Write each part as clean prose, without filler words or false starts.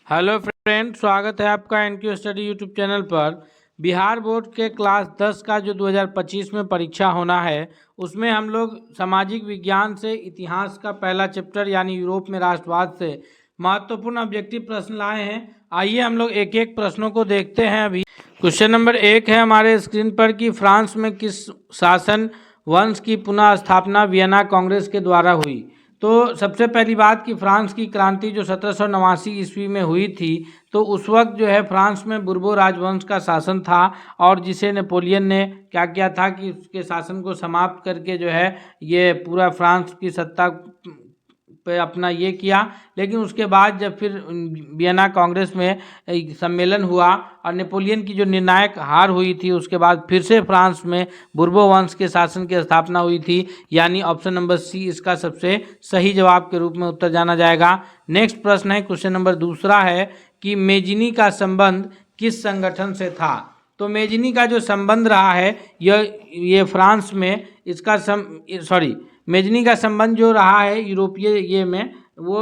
Hello friend, स्वागत है आपका एनक्यू स्टडी यूट्यूब चैनल पर। बिहार बोर्ड के क्लास 10 का जो 2025 में परीक्षा होना है, उसमें हम लोग सामाजिक विज्ञान से इतिहास का पहला चैप्टर यानी यूरोप में राष्ट्रवाद से महत्वपूर्ण ऑब्जेक्टिव प्रश्न लाए हैं। आइए हम लोग एक एक प्रश्नों को देखते हैं। अभी क्वेश्चन नंबर 1 है हमारे स्क्रीन पर कि फ्रांस में किस शासन वंश की पुनः स्थापना वियना कांग्रेस के द्वारा हुई। तो सबसे पहली बात कि फ्रांस की क्रांति जो 1789 ईस्वी में हुई थी, तो उस वक्त जो है फ्रांस में बुर्बो राजवंश का शासन था और जिसे नेपोलियन ने क्या किया था कि उसके शासन को समाप्त करके जो है ये पूरा फ्रांस की सत्ता पे अपना ये किया। लेकिन उसके बाद जब फिर वियना कांग्रेस में सम्मेलन हुआ और नेपोलियन की जो निर्णायक हार हुई थी, उसके बाद फिर से फ्रांस में बुर्बो वंश के शासन की स्थापना हुई थी, यानी ऑप्शन नंबर सी इसका सबसे सही जवाब के रूप में उत्तर जाना जाएगा। नेक्स्ट प्रश्न है, क्वेश्चन नंबर दूसरा है कि मेजिनी का संबंध किस संगठन से था। तो मेजिनी का जो संबंध रहा है ये फ्रांस में इसका मेजनी का संबंध जो रहा है यूरोपीय ये में, वो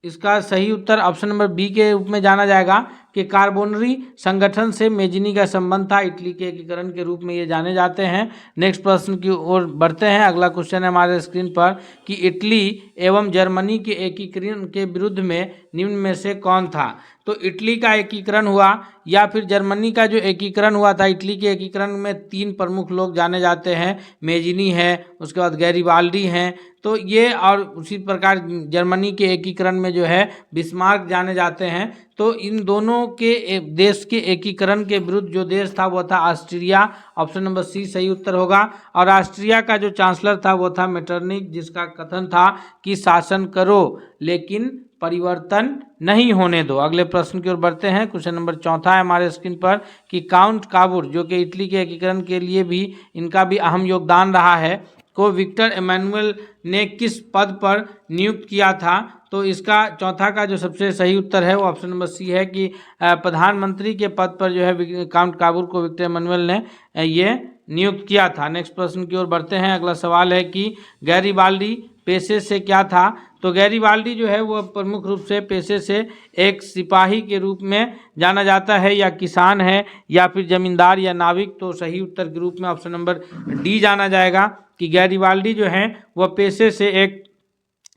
इसका सही उत्तर ऑप्शन नंबर बी के रूप में जाना जाएगा कि कार्बोनरी संगठन से मेजनी का संबंध था। इटली के एकीकरण के रूप में ये जाने जाते हैं। नेक्स्ट प्रश्न की ओर बढ़ते हैं। अगला क्वेश्चन है हमारे स्क्रीन पर कि इटली एवं जर्मनी के एकीकरण के विरुद्ध में निम्न में से कौन था। तो इटली का एकीकरण हुआ या फिर जर्मनी का जो एकीकरण हुआ था। इटली के एकीकरण में 3 प्रमुख लोग जाने जाते हैं, मेजिनी है, उसके बाद गैरिबाल्डी हैं, तो ये और उसी प्रकार जर्मनी के एकीकरण में जो है बिस्मार्क जाने जाते हैं। तो इन दोनों के देश के एकीकरण के विरुद्ध जो देश था वो था ऑस्ट्रिया। ऑप्शन नंबर सी सही उत्तर होगा। और ऑस्ट्रिया का जो चांसलर था वो था मेटरनिक, जिसका कथन था कि शासन करो लेकिन परिवर्तन नहीं होने दो। अगले प्रश्न की ओर बढ़ते हैं। क्वेश्चन नंबर 4 है हमारे स्क्रीन पर कि काउंट काबूर जो कि इटली के एकीकरण के लिए भी इनका भी अहम योगदान रहा है, को विक्टर एमानुएल ने किस पद पर नियुक्त किया था। तो इसका चौथा का जो सबसे सही उत्तर है वो ऑप्शन नंबर सी है कि प्रधानमंत्री के पद पर जो है काउंट काबूर को विक्टर एमानुएल ने ये नियुक्त किया था। नेक्स्ट प्रश्न की ओर बढ़ते हैं। अगला सवाल है कि गैरिबाल्डी पेशे से क्या था। तो गैरिबाल्डी जो है वो प्रमुख रूप से पेशे से एक सिपाही के रूप में जाना जाता है, या किसान है, या फिर जमींदार या नाविक। तो सही उत्तर के रूप में ऑप्शन नंबर डी जाना जाएगा कि गैरिबाल्डी जो है वह पेशे से एक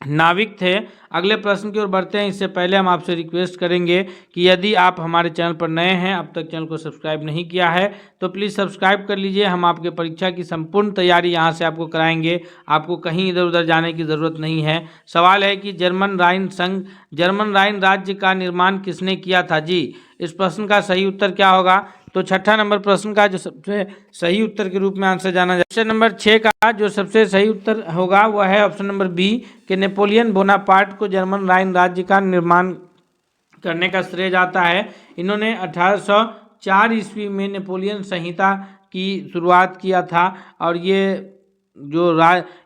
नाविक थे। अगले प्रश्न की ओर बढ़ते हैं। इससे पहले हम आपसे रिक्वेस्ट करेंगे कि यदि आप हमारे चैनल पर नए हैं, अब तक चैनल को सब्सक्राइब नहीं किया है, तो प्लीज़ सब्सक्राइब कर लीजिए। हम आपके परीक्षा की संपूर्ण तैयारी यहाँ से आपको कराएंगे, आपको कहीं इधर उधर जाने की ज़रूरत नहीं है। सवाल है कि जर्मन राइन राज्य का निर्माण किसने किया था। जी, इस प्रश्न का सही उत्तर क्या होगा। तो छठा नंबर प्रश्न का जो सबसे सही उत्तर के रूप में आंसर जाना जाए, क्वेश्चन नंबर 6 का जो सबसे सही उत्तर होगा वह है ऑप्शन नंबर बी कि नेपोलियन बोनापार्ट को जर्मन राइन राज्य का निर्माण करने का श्रेय जाता है। इन्होंने 1804 ईस्वी में नेपोलियन संहिता की शुरुआत किया था और ये जो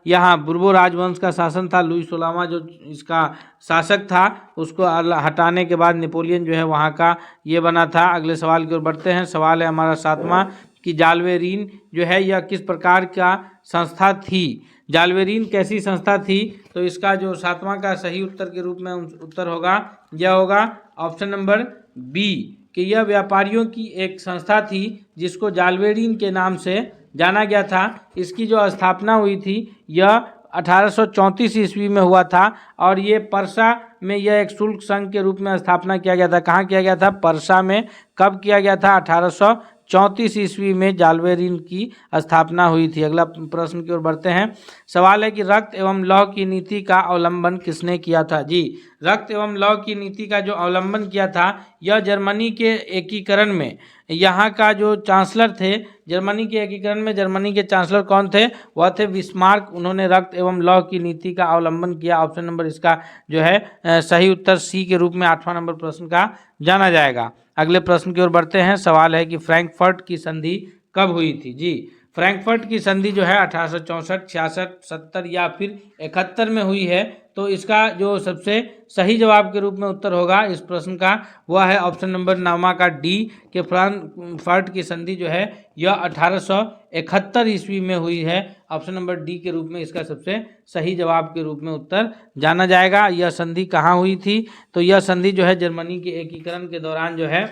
यहाँ बुर्बो राजवंश का शासन था, लुई 16वां जो इसका शासक था, उसको हटाने के बाद नेपोलियन जो है वहाँ का ये बना था। अगले सवाल की ओर बढ़ते हैं। सवाल है हमारा 7वां कि जाल्वेरीन जो है यह किस प्रकार का संस्था थी। जाल्वेरीन कैसी संस्था थी। तो इसका जो 7वां का सही उत्तर के रूप में उत्तर होगा यह होगा ऑप्शन नंबर बी कि यह व्यापारियों की एक संस्था थी जिसको जाल्वेरीन के नाम से जाना गया था। इसकी जो स्थापना हुई थी यह 1834 ईस्वी में हुआ था और ये परसा में यह एक शुल्क संघ के रूप में स्थापना किया गया था। कहाँ किया गया था? परसा में। कब किया गया था? 1834 ईस्वी में जाल्वेरीन की स्थापना हुई थी। अगला प्रश्न की ओर बढ़ते हैं। सवाल है कि रक्त एवं लौह की नीति का अवलंबन किसने किया था। जी, रक्त एवं लौह की नीति का जो अवलंबन किया था यह जर्मनी के एकीकरण में यहाँ का जो चांसलर थे, जर्मनी के एकीकरण में जर्मनी के चांसलर कौन थे? वह थे बिस्मार्क। उन्होंने रक्त एवं लौह की नीति का अवलंबन किया। ऑप्शन नंबर इसका जो है सही उत्तर सी के रूप में 8वां नंबर प्रश्न का जाना जाएगा। अगले प्रश्न की ओर बढ़ते हैं। सवाल है कि फ्रैंकफर्ट की संधि कब हुई थी। जी, फ्रैंकफर्ट की संधि जो है 1864, 66, 70 या फिर 71 में हुई है। तो इसका जो सबसे सही जवाब के रूप में उत्तर होगा इस प्रश्न का वह है ऑप्शन नंबर नामा का डी के फ्रांकफर्ट की संधि जो है यह 1871 ईस्वी में हुई है। ऑप्शन नंबर डी के रूप में इसका सबसे सही जवाब के रूप में उत्तर जाना जाएगा। यह संधि कहाँ हुई थी? तो यह संधि जो है जर्मनी के एकीकरण के दौरान जो है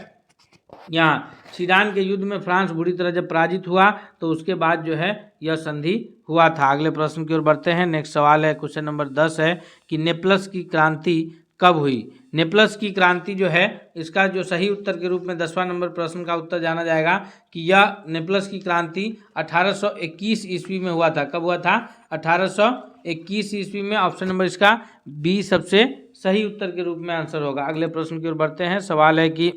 यहाँ सीडान के युद्ध में फ्रांस बुरी तरह जब पराजित हुआ तो उसके बाद जो है यह संधि हुआ था। अगले प्रश्न की ओर बढ़ते हैं। नेक्स्ट सवाल है क्वेश्चन नंबर 10 है कि नेपल्स की क्रांति कब हुई? नेपल्स की क्रांति जो है इसका जो सही उत्तर के रूप में 10वां नंबर प्रश्न का उत्तर जाना जाएगा कि यह नेपल्स की क्रांति 1821 ईस्वी में हुआ था। कब हुआ था? 1821 ईस्वी में। ऑप्शन नंबर इसका बी सबसे सही उत्तर के रूप में आंसर होगा। अगले प्रश्न की ओर बढ़ते हैं। सवाल है कि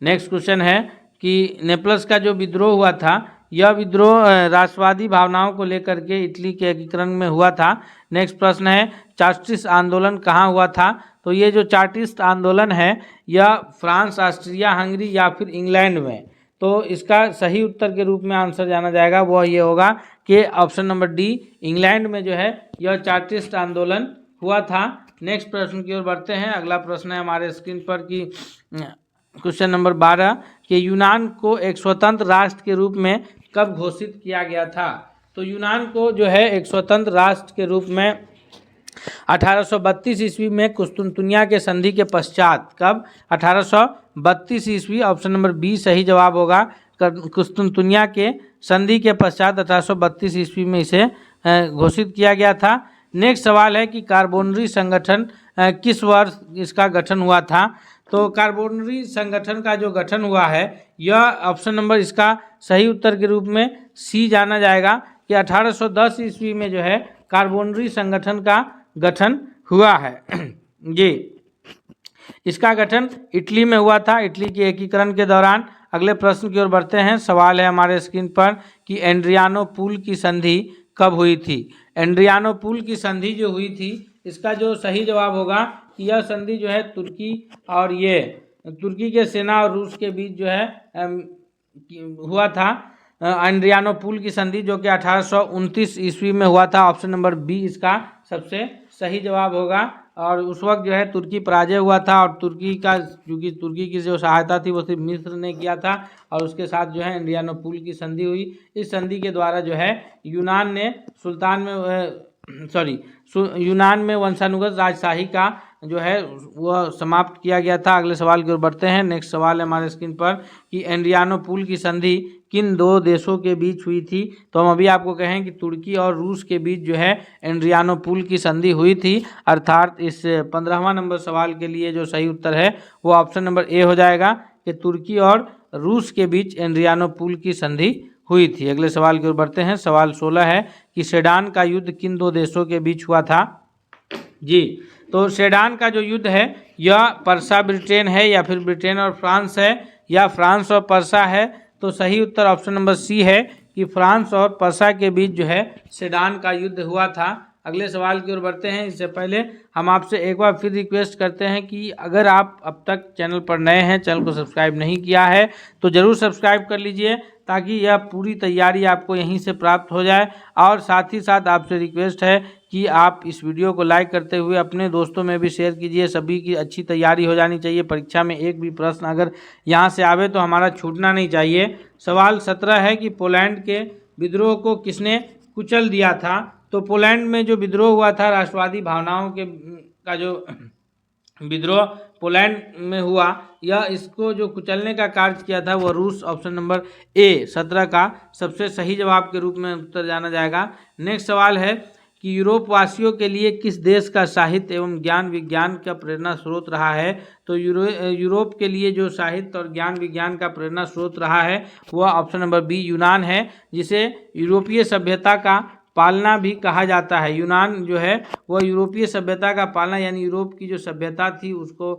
नेक्स्ट क्वेश्चन है कि नेपल्स का जो विद्रोह हुआ था यह विद्रोह राष्ट्रवादी भावनाओं को लेकर के इटली के एकीकरण में हुआ था। नेक्स्ट प्रश्न है चार्टिस्ट आंदोलन कहाँ हुआ था? तो ये जो चार्टिस्ट आंदोलन है यह फ्रांस, ऑस्ट्रिया हंगरी या फिर इंग्लैंड में। तो इसका सही उत्तर के रूप में आंसर जाना जाएगा वह ये होगा कि ऑप्शन नंबर डी इंग्लैंड में जो है यह चार्टिस्ट आंदोलन हुआ था। नेक्स्ट प्रश्न की ओर बढ़ते हैं। अगला प्रश्न है हमारे स्क्रीन पर कि क्वेश्चन नंबर 12 कि यूनान को एक स्वतंत्र राष्ट्र के रूप में कब घोषित किया गया था? तो यूनान को जो है एक स्वतंत्र राष्ट्र के रूप में 1832 ईस्वी में कुस्तुनतुनिया के संधि के पश्चात। कब? 1832 ईस्वी। ऑप्शन नंबर बी सही जवाब होगा। कुस्तुनतुनिया के संधि के पश्चात 1832 ईस्वी में इसे घोषित किया गया था। नेक्स्ट सवाल है कि कार्बोनरी संगठन किस वर्ष इसका गठन हुआ था? तो कार्बोनरी संगठन का जो गठन हुआ है यह ऑप्शन नंबर इसका सही उत्तर के रूप में सी जाना जाएगा कि 1810 ईस्वी में जो है कार्बोनरी संगठन का गठन हुआ है। जी, इसका गठन इटली में हुआ था, इटली के एकीकरण के दौरान। अगले प्रश्न की ओर बढ़ते हैं। सवाल है हमारे स्क्रीन पर कि एड्रियानोपुल की संधि कब हुई थी? एड्रियानोपुल की संधि जो हुई थी इसका जो सही जवाब होगा कि यह संधि जो है तुर्की और ये तुर्की के सेना और रूस के बीच जो है हुआ था। एड्रियानोपुल की संधि जो कि 1829 ईस्वी में हुआ था। ऑप्शन नंबर बी इसका सबसे सही जवाब होगा। और उस वक्त जो है तुर्की पराजय हुआ था और तुर्की का क्योंकि तुर्की की जो सहायता थी वो सिर्फ मिस्र ने किया था और उसके साथ जो है एड्रियानोपुल की संधि हुई। इस संधि के द्वारा जो है यूनान में वंशानुगत राजशाही का जो है वह समाप्त किया गया था। अगले सवाल की ओर बढ़ते हैं। नेक्स्ट सवाल है हमारे स्क्रीन पर कि एड्रियानोपुल की संधि किन दो देशों के बीच हुई थी? तो हम अभी आपको कहें कि तुर्की और रूस के बीच जो है एड्रियानोपुल की संधि हुई थी। अर्थात इस 15वां नंबर सवाल के लिए जो सही उत्तर है वो ऑप्शन नंबर ए हो जाएगा कि तुर्की और रूस के बीच एड्रियानोपुल की संधि हुई थी। अगले सवाल की ओर बढ़ते हैं। सवाल 16 है कि सेडान का युद्ध किन दो देशों के बीच हुआ था? जी, तो सेडान का जो युद्ध है यह पर्सा ब्रिटेन है या फिर ब्रिटेन और फ्रांस है या फ्रांस और पर्सा है। तो सही उत्तर ऑप्शन नंबर सी है कि फ्रांस और पर्सा के बीच जो है सेडान का युद्ध हुआ था। अगले सवाल की ओर बढ़ते हैं। इससे पहले हम आपसे एक बार फिर रिक्वेस्ट करते हैं कि अगर आप अब तक चैनल पर नए हैं, चैनल को सब्सक्राइब नहीं किया है तो ज़रूर सब्सक्राइब कर लीजिए ताकि यह पूरी तैयारी आपको यहीं से प्राप्त हो जाए। और साथ ही साथ आपसे रिक्वेस्ट है कि आप इस वीडियो को लाइक करते हुए अपने दोस्तों में भी शेयर कीजिए। सभी की अच्छी तैयारी हो जानी चाहिए। परीक्षा में एक भी प्रश्न अगर यहाँ से आवे तो हमारा छूटना नहीं चाहिए। सवाल 17 है कि पोलैंड के विद्रोह को किसने कुचल दिया था? तो पोलैंड में जो विद्रोह हुआ था राष्ट्रवादी भावनाओं का जो विद्रोह पोलैंड में हुआ यह इसको जो कुचलने का कार्य किया था वह रूस। ऑप्शन नंबर ए 17 का सबसे सही जवाब के रूप में उत्तर जाना जाएगा। नेक्स्ट सवाल है कि यूरोप वासियों के लिए किस देश का साहित्य एवं ज्ञान विज्ञान का प्रेरणा स्रोत रहा है? तो यूरोप के लिए जो साहित्य और ज्ञान विज्ञान का प्रेरणा स्रोत रहा है वह ऑप्शन नंबर बी यूनान है, जिसे यूरोपीय सभ्यता का पालना भी कहा जाता है। यूनान जो है वह यूरोपीय सभ्यता का पालना यानी यूरोप की जो सभ्यता थी उसको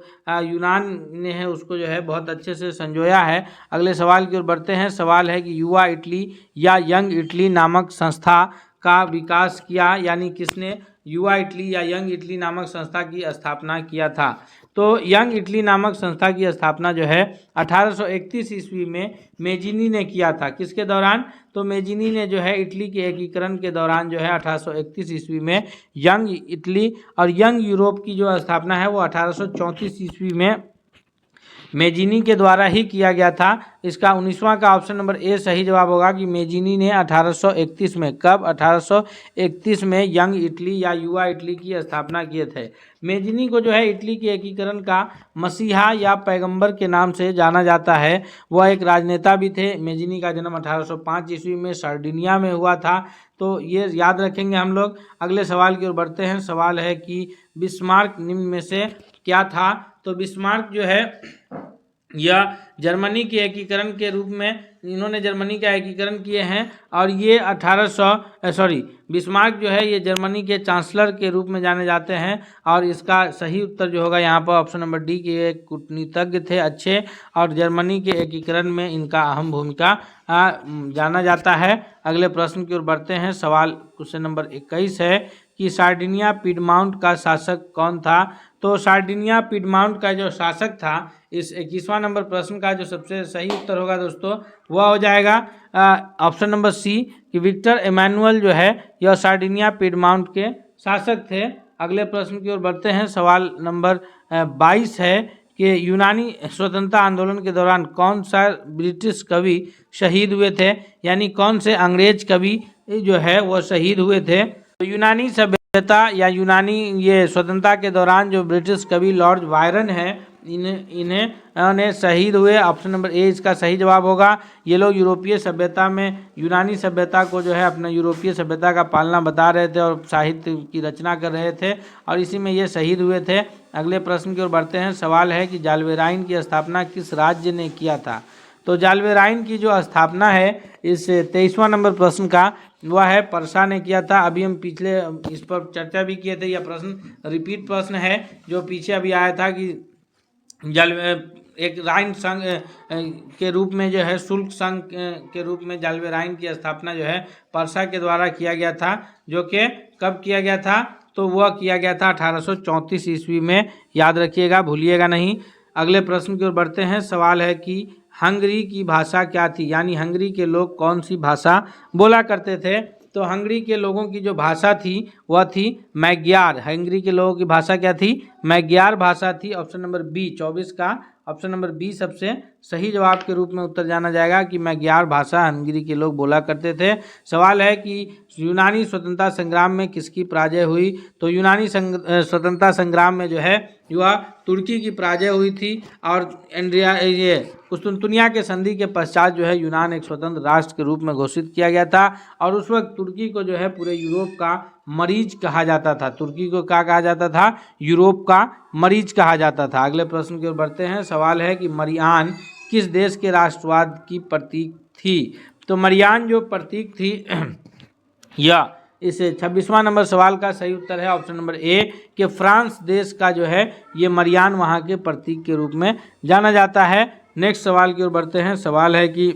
यूनान ने है उसको जो है बहुत अच्छे से संजोया है। अगले सवाल की ओर बढ़ते हैं। सवाल है कि युवा इटली या यंग इटली नामक संस्था का विकास किया यानी किसने युवा इटली या यंग इटली नामक संस्था की स्थापना किया था। तो यंग इटली नामक संस्था की स्थापना जो है 1831 ईस्वी में मेजिनी ने किया था। किसके दौरान? तो मेजिनी ने जो है इटली के एकीकरण के दौरान जो है 1831 ईस्वी में यंग इटली और यंग यूरोप की जो स्थापना है वो 1834 ईस्वी में मेजिनी के द्वारा ही किया गया था। इसका 19वां का ऑप्शन नंबर ए सही जवाब होगा कि मेजिनी ने 1831 में, कब? 1831 में यंग इटली या युवा इटली की स्थापना किए थे। मेजिनी को जो है इटली के एकीकरण का मसीहा या पैगंबर के नाम से जाना जाता है। वह एक राजनेता भी थे। मेजिनी का जन्म 1805 ईस्वी में सार्डिनिया में हुआ था। तो ये याद रखेंगे हम लोग। अगले सवाल की ओर बढ़ते हैं। सवाल है कि बिस्मार्क निम्न में से क्या था? तो बिस्मार्क जो है यह जर्मनी के एकीकरण के रूप में, इन्होंने जर्मनी का एकीकरण किए हैं और ये बिस्मार्क जो है ये जर्मनी के चांसलर के रूप में जाने जाते हैं। और इसका सही उत्तर जो होगा यहाँ पर ऑप्शन नंबर डी के एक कूटनीतिज्ञ थे अच्छे, और जर्मनी के एकीकरण में इनका अहम भूमिका जाना जाता है। अगले प्रश्न की ओर बढ़ते हैं। सवाल क्वेश्चन नंबर 21 है कि सार्डिनिया पिडमाउंट का शासक कौन था? तो सार्डिनिया पिडमाउंट का जो शासक था, इस 21वां नंबर प्रश्न का जो सबसे सही उत्तर होगा दोस्तों वह हो जाएगा ऑप्शन नंबर सी कि विक्टर एमानुएल जो है यह सार्डिनिया पिडमाउंट के शासक थे। अगले प्रश्न की ओर बढ़ते हैं। सवाल नंबर 22 है कि यूनानी स्वतंत्रता आंदोलन के दौरान कौन सा ब्रिटिश कवि शहीद हुए थे, यानी कौन से अंग्रेज कवि जो है वह शहीद हुए थे? तो यूनानी सभ्यता या यूनानी ये स्वतंत्रता के दौरान जो ब्रिटिश कवि लॉर्ड बायरन है, इन्हें शहीद हुए। ऑप्शन नंबर ए इसका सही जवाब होगा। ये लोग यूरोपीय सभ्यता में यूनानी सभ्यता को जो है अपना यूरोपीय सभ्यता का पालना बता रहे थे और साहित्य की रचना कर रहे थे, और इसी में ये शहीद हुए थे। अगले प्रश्न की ओर बढ़ते हैं। सवाल है कि जाल्वेराइन की स्थापना किस राज्य ने किया था? तो जाल्वेराइन की जो स्थापना है इस 23वां नंबर प्रश्न का, वह है पर्सा ने किया था। अभी हम पिछले इस पर चर्चा भी किए थे। यह प्रश्न रिपीट प्रश्न है जो पीछे अभी आया था कि एक राइन संघ के रूप में जो है, शुल्क संघ के रूप में जाल्वेराइन की स्थापना जो है पर्सा के द्वारा किया गया था। जो कि कब किया गया था? तो वह किया गया था 1834 ईस्वी में। याद रखिएगा, भूलिएगा नहीं। अगले प्रश्न की ओर बढ़ते हैं। सवाल है कि हंगरी की भाषा क्या थी, यानी हंगरी के लोग कौन सी भाषा बोला करते थे? तो हंगरी के लोगों की जो भाषा थी वह थी मैग्यार। हंगरी के लोगों की भाषा क्या थी? मैग्यार भाषा थी। ऑप्शन नंबर बी 24 का ऑप्शन नंबर बी सबसे सही जवाब के रूप में उत्तर जाना जाएगा कि मैग्यार भाषा हंगरी के लोग बोला करते थे। सवाल है कि यूनानी स्वतंत्रता संग्राम में किसकी पराजय हुई? तो यूनानी स्वतंत्रता संग्राम में जो है वह तुर्की की पराजय हुई थी, और कुस्तुनतुनिया के संधि के पश्चात जो है यूनान एक स्वतंत्र राष्ट्र के रूप में घोषित किया गया था। और उस वक्त तुर्की को जो है पूरे यूरोप का मरीज कहा जाता था। तुर्की को क्या कहा जाता था? यूरोप का मरीज कहा जाता था। अगले प्रश्न की ओर बढ़ते हैं। सवाल है कि मरियान किस देश के राष्ट्रवाद की प्रतीक थी? तो मरियान जो प्रतीक थी या इस 26वां नंबर सवाल का सही उत्तर है ऑप्शन नंबर ए कि फ्रांस देश का जो है ये मरियान वहाँ के प्रतीक के रूप में जाना जाता है। नेक्स्ट सवाल की ओर बढ़ते हैं। सवाल है कि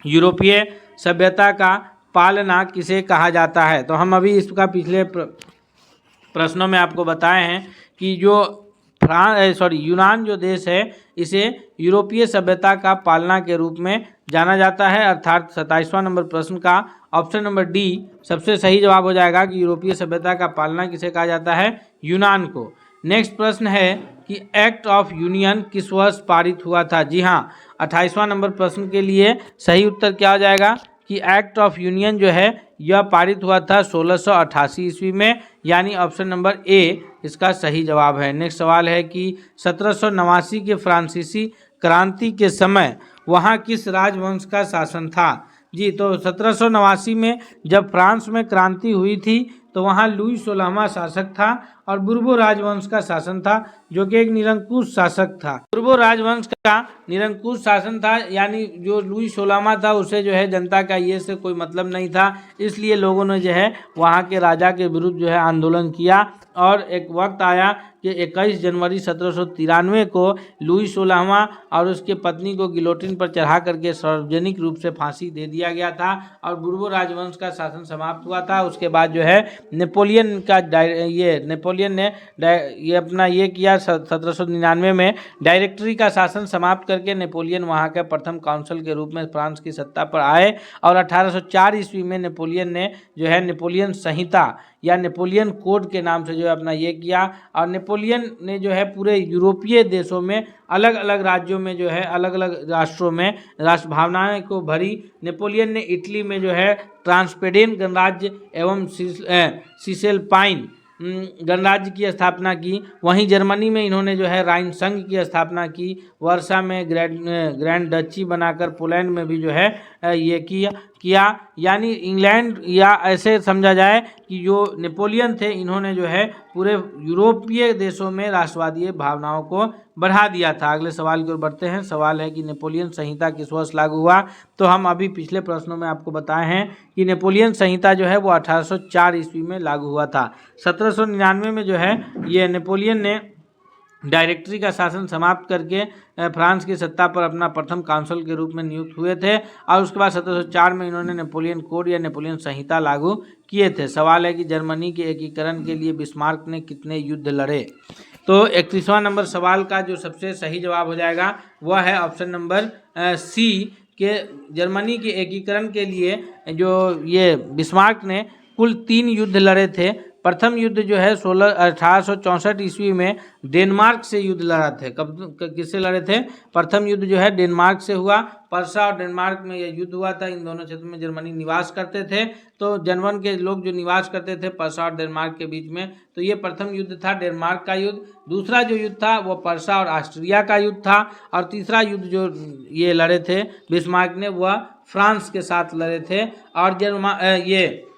यूरोपीय सभ्यता का पालना किसे कहा जाता है? तो हम अभी इसका पिछले प्रश्नों में आपको बताए हैं कि जो यूनान जो देश है इसे यूरोपीय सभ्यता का पालना के रूप में जाना जाता है। अर्थात 27वां नंबर प्रश्न का ऑप्शन नंबर डी सबसे सही जवाब हो जाएगा कि यूरोपीय सभ्यता का पालना किसे कहा जाता है? यूनान को। नेक्स्ट प्रश्न है कि एक्ट ऑफ यूनियन किस वर्ष पारित हुआ था? जी हाँ, 28वां नंबर प्रश्न के लिए सही उत्तर क्या हो जाएगा कि एक्ट ऑफ यूनियन जो है यह पारित हुआ था 1688 ईस्वी में, यानी ऑप्शन नंबर ए इसका सही जवाब है। नेक्स्ट सवाल है कि 1789 के फ्रांसीसी क्रांति के समय वहाँ किस राजवंश का शासन था? जी, तो 1789 में जब फ्रांस में क्रांति हुई थी तो वहाँ लुई 16वां शासक था, और बुर्बो राजवंश का शासन था, जो कि एक निरंकुश शासक था। बुर्बो राजवंश का निरंकुश शासन था, यानी जो लुई 16वां था उसे जो है जनता का ये से कोई मतलब नहीं था, इसलिए लोगों ने जो है वहाँ के राजा के विरुद्ध जो है आंदोलन किया। और एक वक्त आया कि 21 जनवरी 1793 को लुई 16वां और उसके पत्नी को गिलोटिन पर चढ़ा करके सार्वजनिक रूप से फांसी दे दिया गया था और बुर्बो राजवंश का शासन समाप्त हुआ था। उसके बाद जो है नेपोलियन ने ये अपना ये किया 1799 में डायरेक्टरी का शासन समाप्त करके नेपोलियन वहाँ के प्रथम काउंसिल के रूप में फ्रांस की सत्ता पर आए और 1804 ईस्वी में नेपोलियन ने जो है नेपोलियन संहिता या नेपोलियन कोड के नाम से जो है अपना ये किया। और नेपोलियन ने जो है पूरे यूरोपीय देशों में अलग अलग राज्यों में जो है अलग अलग राष्ट्रों में राष्ट्र भावनाएं को भरी। नेपोलियन ने इटली में जो है ट्रांसपेडेन गणराज्य एवं सिसेलपाइन गणराज्य की स्थापना की। वहीं जर्मनी में इन्होंने जो है राइन संघ की स्थापना की। वर्सा में ग्रैंड डची बनाकर पोलैंड में भी जो है ये किया। यानी इंग्लैंड या ऐसे समझा जाए कि जो नेपोलियन थे इन्होंने जो है पूरे यूरोपीय देशों में राष्ट्रवादी भावनाओं को बढ़ा दिया था। अगले सवाल की ओर बढ़ते हैं। सवाल है कि नेपोलियन संहिता किस वर्ष लागू हुआ। तो हम अभी पिछले प्रश्नों में आपको बताए हैं कि नेपोलियन संहिता जो है वो 1804 ईस्वी में लागू हुआ था। 1799 में जो है ये नेपोलियन ने डायरेक्टरी का शासन समाप्त करके फ्रांस की सत्ता पर अपना प्रथम काउंसिल के रूप में नियुक्त हुए थे और उसके बाद 1704 में इन्होंने नेपोलियन कोड या नेपोलियन संहिता लागू किए थे। सवाल है कि जर्मनी के एकीकरण के लिए बिस्मार्क ने कितने युद्ध लड़े। तो 31वां नंबर सवाल का जो सबसे सही जवाब हो जाएगा वह है ऑप्शन नंबर सी के जर्मनी के एकीकरण के लिए जो ये बिस्मार्क ने कुल 3 युद्ध लड़े थे। प्रथम युद्ध जो है 1864 ईस्वी में डेनमार्क से युद्ध लड़ा थे। कब किससे लड़े थे? प्रथम युद्ध जो है डेनमार्क से हुआ। पर्सा और डेनमार्क में यह युद्ध हुआ था। इन दोनों क्षेत्रों में जर्मनी निवास करते थे। तो जर्मन के लोग जो निवास करते थे पर्सा और डेनमार्क के बीच में, तो ये प्रथम युद्ध था डेनमार्क का युद्ध। दूसरा जो युद्ध था वो पर्सा और ऑस्ट्रिया का युद्ध था। और तीसरा युद्ध जो ये लड़े थे बिस्मार्क ने वह फ्रांस के साथ लड़े थे। और ये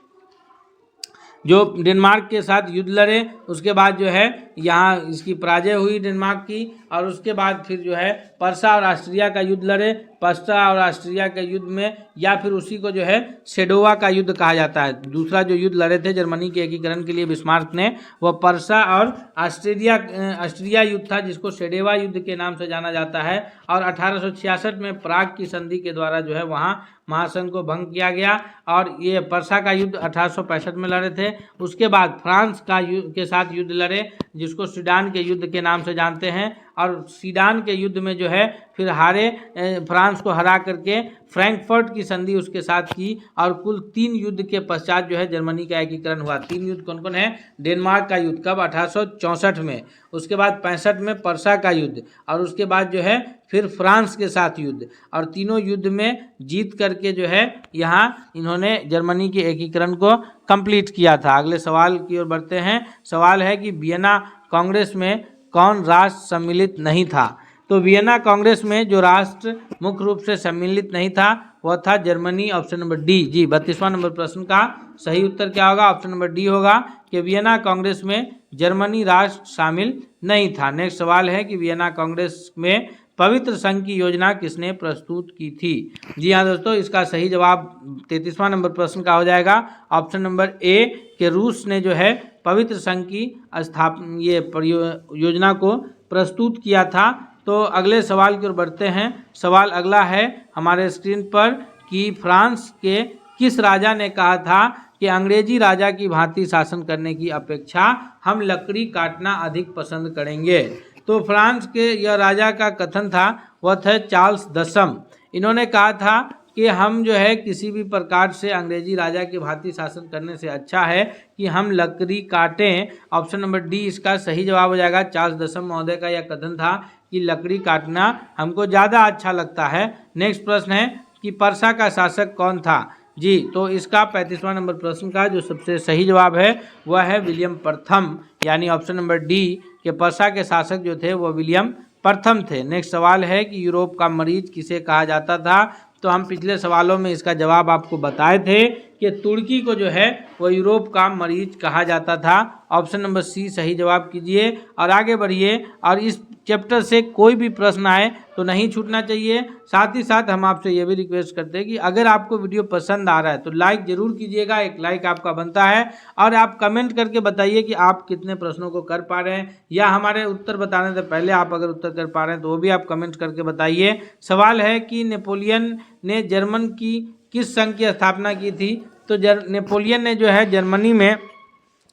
जो डेनमार्क के साथ युद्ध लड़े उसके बाद जो है यहाँ इसकी पराजय हुई डेनमार्क की। और उसके बाद फिर जो है पर्सा और ऑस्ट्रिया का युद्ध लड़े। पर्सा और ऑस्ट्रिया के युद्ध में या फिर उसी को जो है सेडोवा का युद्ध कहा जाता है। दूसरा जो युद्ध लड़े थे जर्मनी के एकीकरण के लिए बिस्मार्क ने वह पर्सा और ऑस्ट्रिया युद्ध था, जिसको सेडोवा युद्ध के नाम से जाना जाता है। और 1866 में प्राग की संधि के द्वारा जो है वहाँ महासंघ को भंग किया गया। और ये पर्सा का युद्ध 1865 में लड़े थे। उसके बाद फ्रांस के साथ युद्ध लड़े, जिसको सीडान के युद्ध के नाम से जानते हैं। और सीडान के युद्ध में जो है फिर हारे, फ्रांस को हरा करके फ्रैंकफर्ट की संधि उसके साथ की। और कुल 3 युद्ध के पश्चात जो है जर्मनी का एकीकरण हुआ। 3 युद्ध कौन कौन है? डेनमार्क का युद्ध कब? 1864 में। उसके बाद 65 में पर्सा का युद्ध। और उसके बाद जो है फिर फ्रांस के साथ युद्ध। और तीनों युद्ध में जीत करके जो है यहाँ इन्होंने जर्मनी के एकीकरण को कंप्लीट किया था। अगले सवाल की ओर बढ़ते हैं। सवाल है कि वियना कांग्रेस में कौन राष्ट्र सम्मिलित नहीं था। तो वियना कांग्रेस में जो राष्ट्र मुख्य रूप से सम्मिलित नहीं था वह था जर्मनी। Option number D. जी 32वां नंबर प्रश्न का सही उत्तर क्या होगा? ऑप्शन नंबर डी होगा कि वियना कांग्रेस में जर्मनी राष्ट्र शामिल नहीं था। नेक्स्ट सवाल है कि वियना कांग्रेस में पवित्र संघ की योजना किसने प्रस्तुत की थी। जी हाँ दोस्तों, इसका सही जवाब 33वां नंबर प्रश्न का हो जाएगा ऑप्शन नंबर ए के रूस ने जो है पवित्र संघ की योजना को प्रस्तुत किया था। तो अगले सवाल की ओर बढ़ते हैं। सवाल अगला है हमारे स्क्रीन पर कि फ्रांस के किस राजा ने कहा था कि अंग्रेजी राजा की भांति शासन करने की अपेक्षा हम लकड़ी काटना अधिक पसंद करेंगे। तो फ्रांस के यह राजा का कथन था, वह थे चार्ल्स दसम। इन्होंने कहा था कि हम जो है किसी भी प्रकार से अंग्रेजी राजा की भांति शासन करने से अच्छा है कि हम लकड़ी काटें। ऑप्शन नंबर डी इसका सही जवाब हो जाएगा। चार्ल्स दसम महोदय का यह कथन था कि लकड़ी काटना हमको ज़्यादा अच्छा लगता है। नेक्स्ट प्रश्न है कि पर्सा का शासक कौन था। जी तो इसका 35वां नंबर प्रश्न का जो सबसे सही जवाब है वह है विलियम प्रथम, यानी ऑप्शन नंबर डी के पर्सा के शासक जो थे वो विलियम प्रथम थे। नेक्स्ट सवाल है कि यूरोप का मरीज किसे कहा जाता था। तो हम पिछले सवालों में इसका जवाब आपको बताए थे कि कि तुर्की को जो है वो यूरोप का मरीज कहा जाता था। ऑप्शन नंबर सी सही जवाब कीजिए और आगे बढ़िए। और इस चैप्टर से कोई भी प्रश्न आए तो नहीं छूटना चाहिए। साथ ही साथ हम आपसे ये भी रिक्वेस्ट करते हैं कि अगर आपको वीडियो पसंद आ रहा है तो लाइक जरूर कीजिएगा, एक लाइक आपका बनता है। और आप कमेंट करके बताइए कि आप कितने प्रश्नों को कर पा रहे हैं, या हमारे उत्तर बताने से पहले आप अगर उत्तर कर पा रहे हैं तो वो भी आप कमेंट करके बताइए। सवाल है कि नेपोलियन ने जर्मन की किस संघ की स्थापना की थी? तो नेपोलियन ने जो है जर्मनी में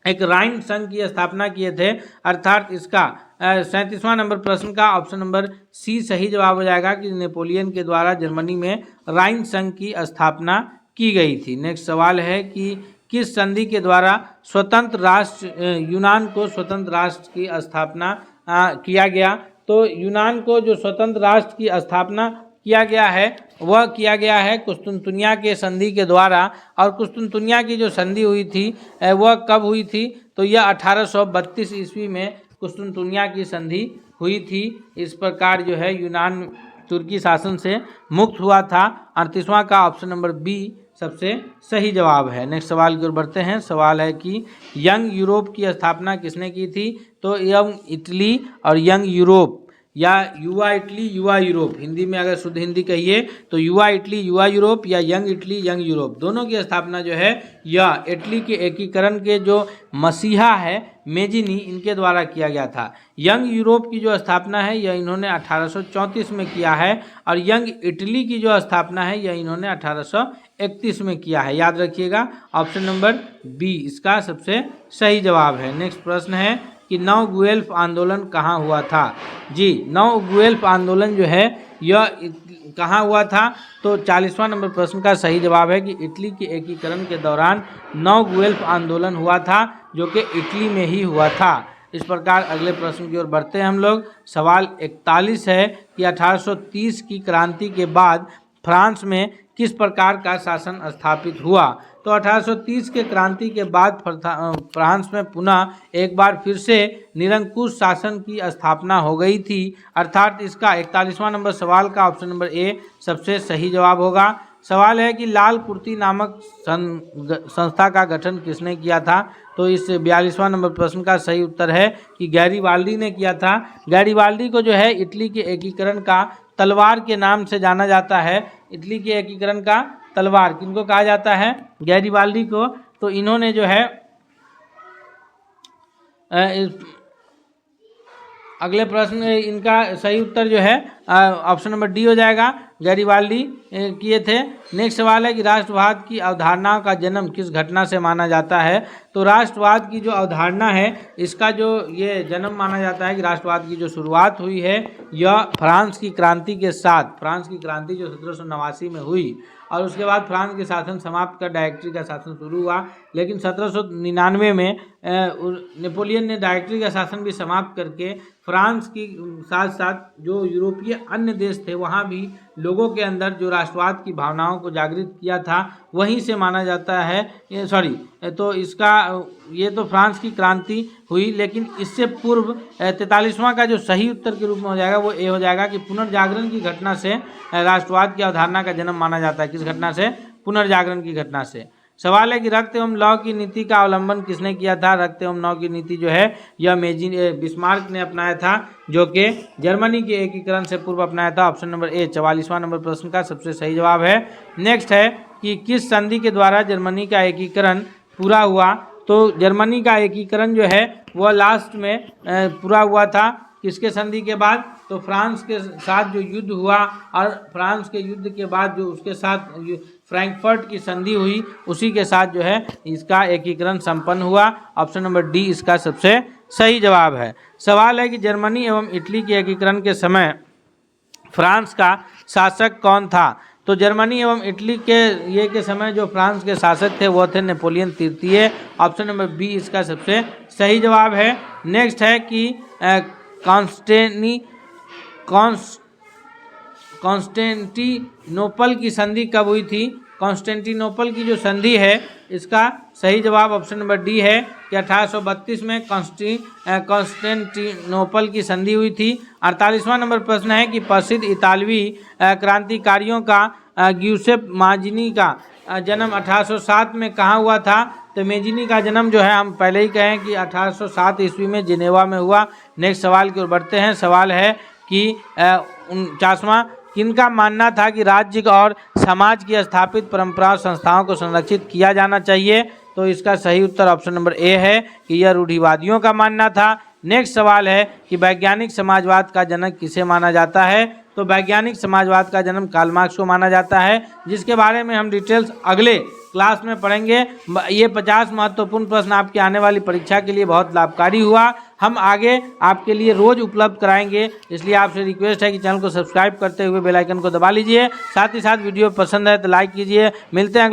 एक राइन संघ की स्थापना किए थे, अर्थात इसका 37वां नंबर प्रश्न का ऑप्शन नंबर सी सही जवाब हो जाएगा कि नेपोलियन के द्वारा जर्मनी में राइन संघ की स्थापना की गई थी। नेक्स्ट सवाल है कि किस संधि के द्वारा स्वतंत्र राष्ट्र यूनान को स्वतंत्र राष्ट्र की स्थापना किया गया? तो यूनान को जो स्वतंत्र राष्ट्र की स्थापना किया गया है वह किया गया है कुस्तुनतुनिया के संधि के द्वारा। और कुस्तुनतुनिया की जो संधि हुई थी वह कब हुई थी? तो यह 1832 ईस्वी में कुस्तुनतुनिया की संधि हुई थी। इस प्रकार जो है यूनान तुर्की शासन से मुक्त हुआ था। 38वां का ऑप्शन नंबर बी सबसे सही जवाब है। नेक्स्ट सवाल की ओर बढ़ते हैं। सवाल है कि यंग यूरोप की स्थापना किसने की थी? तो यंग इटली और यंग यूरोप या युवा इटली युवा यूरोप, हिंदी में अगर शुद्ध हिंदी कहिए तो युवा इटली युवा यूरोप या यंग इटली यंग यूरोप, दोनों की स्थापना जो है यह इटली के एकीकरण के जो मसीहा है मेजिनी, इनके द्वारा किया गया था। यंग यूरोप की जो स्थापना है यह इन्होंने 1834 में किया है और यंग इटली की जो स्थापना है यह इन्होंने 1831 में किया है। याद रखिएगा ऑप्शन नंबर बी इसका सबसे सही जवाब है। नेक्स्ट प्रश्न है कि नौ गुएल्फ आंदोलन कहाँ हुआ था? जी, नौ गुएल्फ आंदोलन जो है यह कहाँ हुआ था? तो 40वां नंबर प्रश्न का सही जवाब है कि इटली के एकीकरण के दौरान नौ गुएल्फ आंदोलन हुआ था, जो कि इटली में ही हुआ था। इस प्रकार अगले प्रश्न की ओर बढ़ते हैं हम लोग। सवाल 41 है कि 1830 की क्रांति के बाद फ्रांस में किस प्रकार का शासन स्थापित हुआ? तो 1830 के क्रांति के बाद फ्रांस में पुनः एक बार फिर से निरंकुश शासन की स्थापना हो गई थी, अर्थात इसका 41वां नंबर सवाल का ऑप्शन नंबर ए सबसे सही जवाब होगा। सवाल है कि लाल कुर्ती नामक संस्था का गठन किसने किया था? तो इस 42वां नंबर प्रश्न का सही उत्तर है कि गैरीबाल्दी ने किया था। गैरीबाल्दी को जो है इटली के एकीकरण का तलवार के नाम से जाना जाता है। इटली के एकीकरण का तलवार किनको कहा जाता है? गैरीबाल्दी को। तो इन्होंने जो है अगले प्रश्न इनका सही उत्तर जो है ऑप्शन नंबर डी हो जाएगा, गैरीबाल्दी किए थे। नेक्स्ट सवाल है कि राष्ट्रवाद की अवधारणा का जन्म किस घटना से माना जाता है? तो राष्ट्रवाद की जो अवधारणा है इसका जो ये जन्म माना जाता है कि राष्ट्रवाद की जो शुरुआत हुई है यह फ्रांस की क्रांति के साथ, फ्रांस की क्रांति जो 1789 में हुई और उसके बाद फ्रांस के शासन समाप्त कर डायरेक्टरी का शासन शुरू हुआ। लेकिन 1799 में नेपोलियन ने डायरेक्टरी का शासन भी समाप्त करके फ्रांस की साथ साथ जो यूरोपीय अन्य देश थे वहाँ भी लोगों के अंदर जो राष्ट्रवाद की भावनाओं को जागृत किया था, वहीं से माना जाता है। तो इसका ये तो फ्रांस की क्रांति हुई, लेकिन इससे पूर्व 43वां का जो सही उत्तर के रूप में हो जाएगा वो ये हो जाएगा कि पुनर्जागरण की घटना से राष्ट्रवाद की अवधारणा का जन्म माना जाता है। किस घटना से? पुनर्जागरण की घटना से। सवाल है कि रक्त एवं लौ की नीति का अवलंबन किसने किया था? रक्त एवं लौ की नीति जो है यह बिस्मार्क ने अपनाया था, जो कि जर्मनी के एकीकरण से पूर्व अपनाया था। ऑप्शन नंबर ए 44वां नंबर प्रश्न का सबसे सही जवाब है। नेक्स्ट है कि किस संधि के द्वारा जर्मनी का एकीकरण पूरा हुआ? तो जर्मनी का एकीकरण जो है वह लास्ट में पूरा हुआ था। किसके संधि के बाद? तो फ्रांस के साथ जो युद्ध हुआ और फ्रांस के युद्ध के बाद जो उसके साथ फ्रैंकफर्ट की संधि हुई, उसी के साथ जो है इसका एकीकरण संपन्न हुआ। ऑप्शन नंबर डी इसका सबसे सही जवाब है। सवाल है कि जर्मनी एवं इटली के एकीकरण के समय फ्रांस का शासक कौन था? तो जर्मनी एवं इटली के समय जो फ्रांस के शासक थे वो थे नेपोलियन तृतीय। ऑप्शन नंबर बी इसका सबसे सही जवाब है। नेक्स्ट है कि कॉन्स्टेंटिनोपल की संधि कब हुई थी? कॉन्स्टेंटिनोपल की जो संधि है इसका सही जवाब ऑप्शन नंबर डी है कि 1832 में कॉन्स्टेंटिनोपल की संधि हुई थी। 48वां नंबर प्रश्न है कि प्रसिद्ध इतालवी क्रांतिकारियों का ग्यूसेप माजिनी का जन्म 1807 में कहाँ हुआ था? तो मेजिनी का जन्म जो है हम पहले ही कहें कि 1807 ईस्वी में जिनेवा में हुआ। नेक्स्ट सवाल की ओर बढ़ते हैं। सवाल है कि 49वां, किनका मानना था कि राज्य और समाज की स्थापित परंपराओं संस्थाओं को संरक्षित किया जाना चाहिए? तो इसका सही उत्तर ऑप्शन नंबर ए है कि यह रूढ़िवादियों का मानना था। नेक्स्ट सवाल है कि वैज्ञानिक समाजवाद का जनक किसे माना जाता है? तो वैज्ञानिक समाजवाद का जन्म कार्ल मार्क्स को माना जाता है, जिसके बारे में हम डिटेल्स अगले क्लास में पढ़ेंगे। ये 50 महत्वपूर्ण प्रश्न आपकी आने वाली परीक्षा के लिए बहुत लाभकारी हुआ। हम आगे आपके लिए रोज उपलब्ध कराएंगे, इसलिए आपसे रिक्वेस्ट है कि चैनल को सब्सक्राइब करते हुए बेल आइकन को दबा लीजिए। साथ ही साथ वीडियो पसंद है तो लाइक कीजिए। मिलते हैं